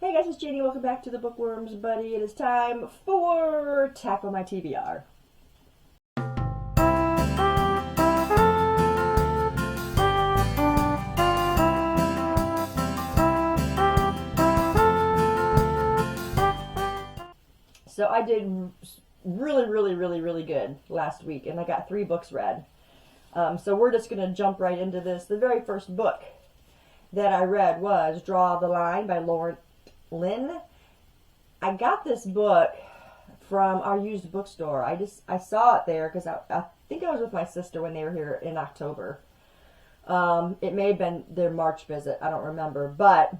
Hey guys, it's Jenny. Welcome back to the Bookworms Buddy. It is time for Tackle My TBR. So I did really good last week, and I got 3 books read. So we're just going to jump right into this. The very first book that I read was Draw the Line by Lauren Lynn. I got this book from our used bookstore. I saw it there because I think I was with my sister when they were here in October. It may have been their March visit. I don't remember. But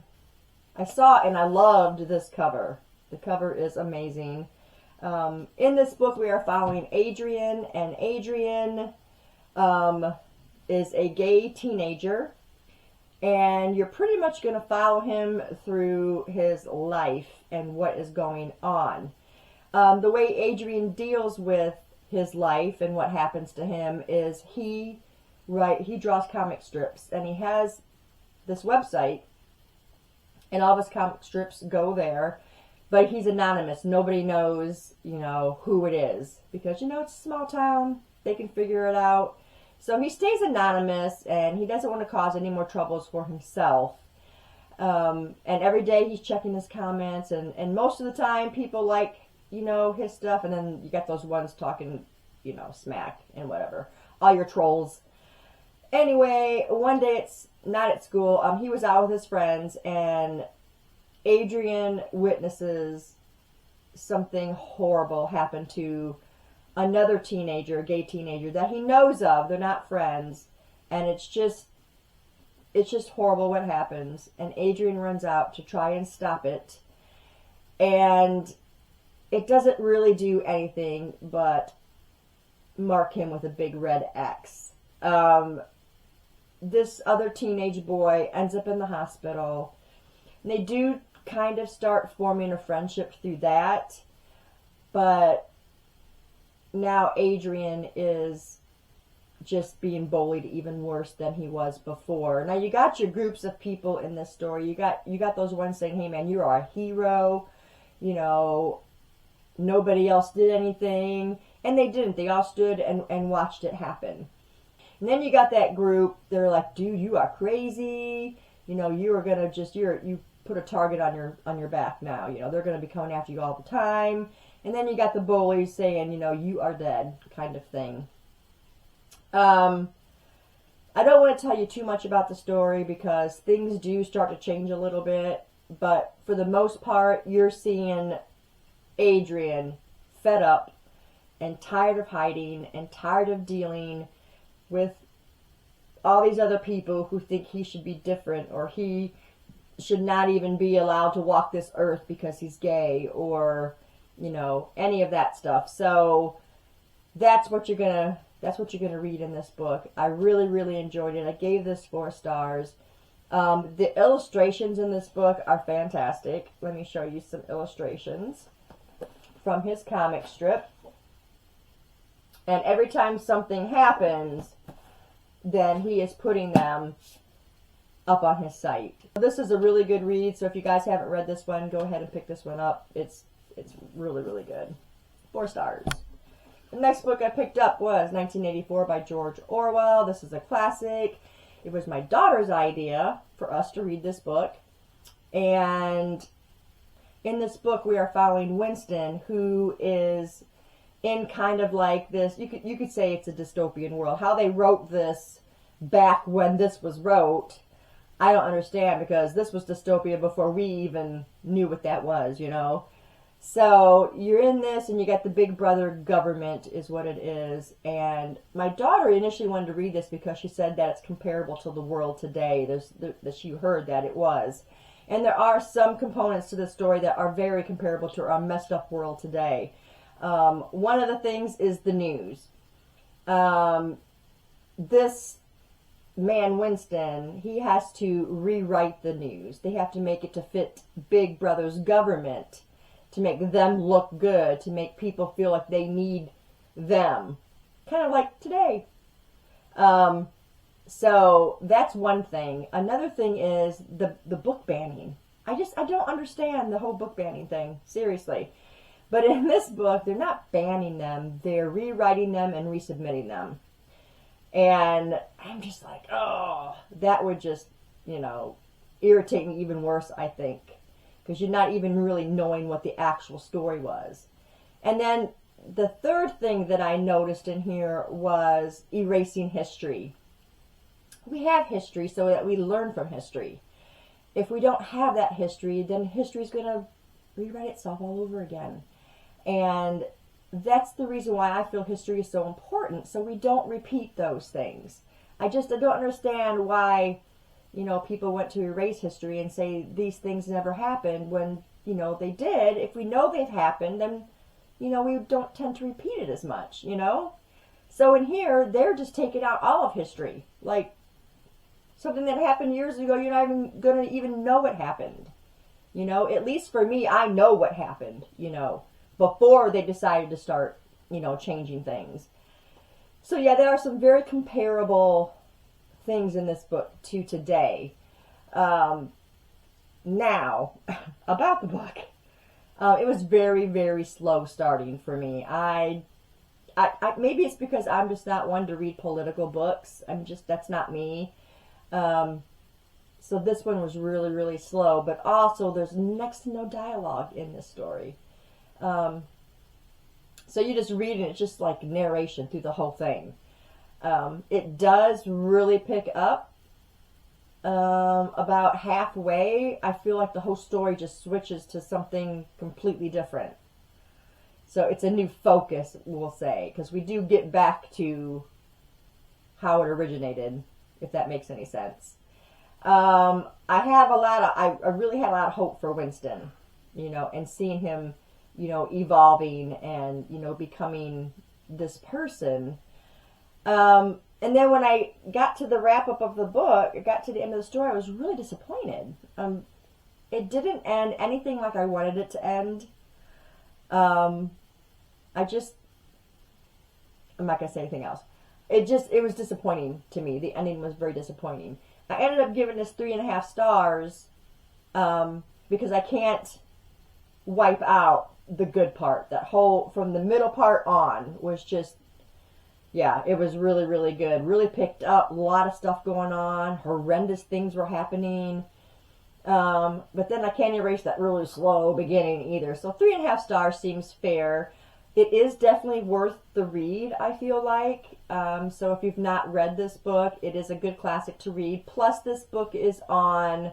I saw it and I loved this cover. The cover is amazing. In this book we are following Adrian, and Adrian is a gay teenager, and you're pretty much going to follow him through his life and what is going on. The way Adrian deals with his life and what happens to him is he draws comic strips, and he has this website, and all of his comic strips go there, but he's anonymous. Nobody knows, who it is, because, it's a small town. They can figure it out. So he stays anonymous, and he doesn't want to cause any more troubles for himself. And every day he's checking his comments, and most of the time people like, his stuff, and then you got those ones talking, smack and whatever. All your trolls. Anyway, one day it's not at school. He was out with his friends, and Adrian witnesses something horrible happen to another teenager, a gay teenager that he knows of. They're not friends, and it's just horrible what happens. And Adrian runs out to try and stop it, and it doesn't really do anything but mark him with a big red X. This other teenage boy ends up in the hospital, and they do kind of start forming a friendship through that, but now Adrian is just being bullied even worse than he was before. Now you got your groups of people in this story. You got those ones saying, "Hey man, you are a hero," nobody else did anything, and they didn't. They all stood and watched it happen. And then you got that group, they're like, "Dude, you are crazy. You are gonna you put a target on your back now. They're gonna be coming after you all the time." And then you got the bullies saying, "You are dead," kind of thing. I don't want to tell you too much about the story because things do start to change a little bit, but for the most part, you're seeing Adrian fed up and tired of hiding and tired of dealing with all these other people who think he should be different, or he should not even be allowed to walk this earth because he's gay, or any of that stuff. So that's what you're gonna read in this book. I really enjoyed it. I gave this 4 stars. The illustrations in this book are fantastic. Let me show you some illustrations from his comic strip. And every time something happens, then he is putting them up on his site. This is a really good read, so if you guys haven't read this one, go ahead and pick this one up. It's really good. 4 stars. The next book I picked up was 1984 by George Orwell. This is a classic. It was my daughter's idea for us to read this book. And in this book we are following Winston, who is in kind of like this, you could say it's a dystopian world. How they wrote this back when this was wrote, I don't understand, because this was dystopia before we even knew what that was, So you're in this, and you got the big brother government is what it is. And my daughter initially wanted to read this because she said that it's comparable to the world today. That she heard that it was. And there are some components to the story that are very comparable to our messed up world today. One of the things is the news. This man, Winston, he has to rewrite the news. They have to make it to fit Big Brother's government, to make them look good, to make people feel like they need them. Kind of like today. So that's one thing. Another thing is the book banning. I don't understand the whole book banning thing, seriously. But in this book, they're not banning them, they're rewriting them and resubmitting them. And I'm just like, oh, that would just, irritate me even worse, I think. Because you're not even really knowing what the actual story was. And then the third thing that I noticed in here was erasing history. We have history so that we learn from history. If we don't have that history, then history's going to rewrite itself all over again. And that's the reason why I feel history is so important, so we don't repeat those things. I don't understand why, people want to erase history and say these things never happened when, they did. If we know they've happened, then, we don't tend to repeat it as much, So in here, they're just taking out all of history. Like, something that happened years ago, you're not even going to even know what happened. At least for me, I know what happened, before they decided to start, changing things. So yeah, there are some very comparable things in this book to today. Now, about the book. It was very, very slow starting for me. I maybe it's because I'm just not one to read political books. That's not me. So this one was really, really slow, but also there's next to no dialogue in this story. So you just read it, it's just like narration through the whole thing. It does really pick up about halfway. I feel like the whole story just switches to something completely different. So it's a new focus, we'll say, because we do get back to how it originated, if that makes any sense. I really had a lot of hope for Winston, and seeing him, evolving and, becoming this person. And then when I got to the wrap up of the book, I got to the end of the story, I was really disappointed. It didn't end anything like I wanted it to end. I'm not going to say anything else. It was disappointing to me. The ending was very disappointing. I ended up giving this 3.5 stars, because I can't wipe out the good part. That whole, from the middle part on, was just, yeah, it was really, really good. Really picked up, a lot of stuff going on. Horrendous things were happening. But then I can't erase that really slow beginning either. So 3.5 stars seems fair. It is definitely worth the read, I feel like. So if you've not read this book, it is a good classic to read. Plus, this book is on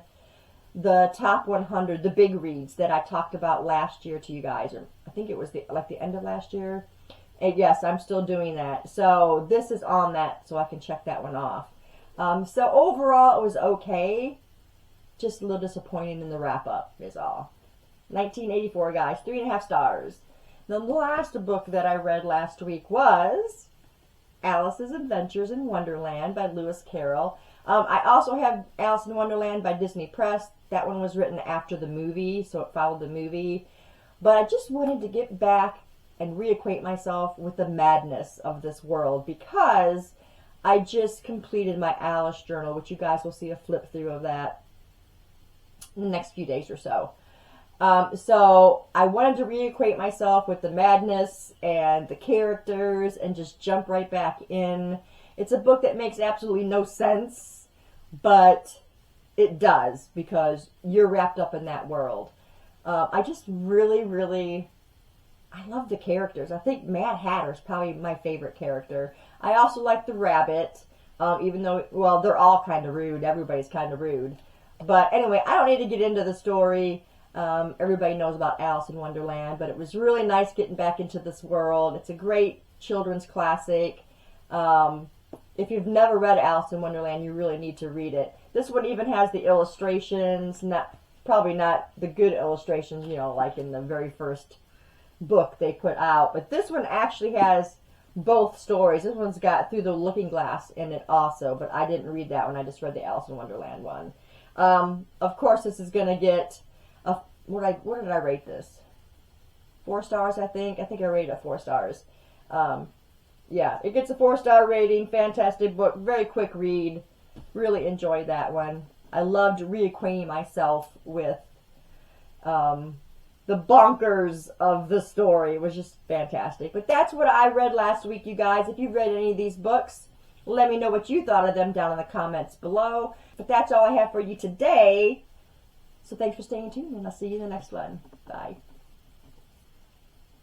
the top 100, the big reads that I talked about last year to you guys. Or I think it was the end of last year. And yes, I'm still doing that. So this is on that, so I can check that one off. So overall, it was okay. Just a little disappointing in the wrap-up is all. 1984, guys. 3.5 stars. The last book that I read last week was Alice's Adventures in Wonderland by Lewis Carroll. I also have Alice in Wonderland by Disney Press. That one was written after the movie, so it followed the movie. But I just wanted to get back and reacquaint myself with the madness of this world, because I just completed my Alice journal, which you guys will see a flip through of that in the next few days or so. So I wanted to reacquaint myself with the madness and the characters and just jump right back in. It's a book that makes absolutely no sense, but it does, because you're wrapped up in that world. I just really, I love the characters. I think Mad Hatter is probably my favorite character. I also like the rabbit, even though, well, they're all kind of rude. Everybody's kind of rude. But anyway, I don't need to get into the story. Everybody knows about Alice in Wonderland, but it was really nice getting back into this world. It's a great children's classic. If you've never read Alice in Wonderland, you really need to read it. This one even has the illustrations, probably not the good illustrations, like in the very first book they put out. But this one actually has both stories. This one's got Through the Looking Glass in it also, but I didn't read that one. I just read the Alice in Wonderland one. Of course, this is going to get what did I rate this? 4 stars, I think. I think I rated it 4 stars. Yeah, it gets a 4-star rating. Fantastic book. Very quick read. Really enjoyed that one. I loved reacquainting myself with the bonkers of the story was just fantastic. But that's what I read last week, you guys. If you've read any of these books, let me know what you thought of them down in the comments below. But that's all I have for you today. So thanks for staying tuned, and I'll see you in the next one. Bye.